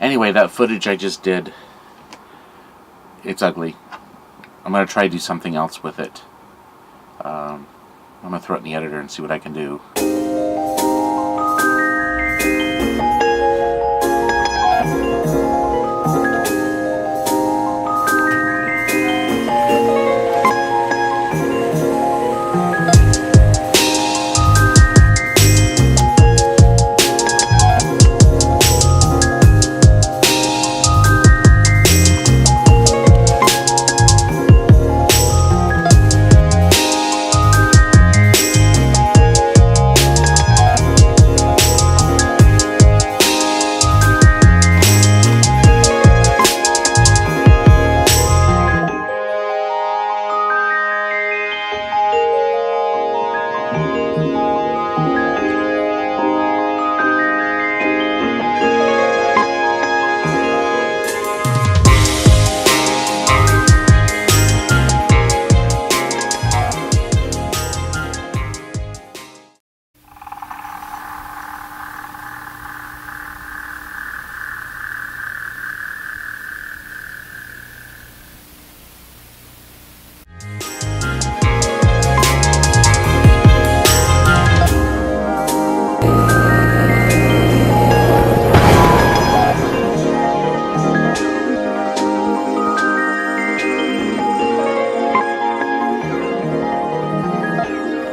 Anyway, that footage I just did, it's ugly. I'm going to try to do something else with it. I'm going to throw it in the editor and see what I can do.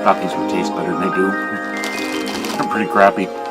Thought these would taste better than they do. They're pretty crappy.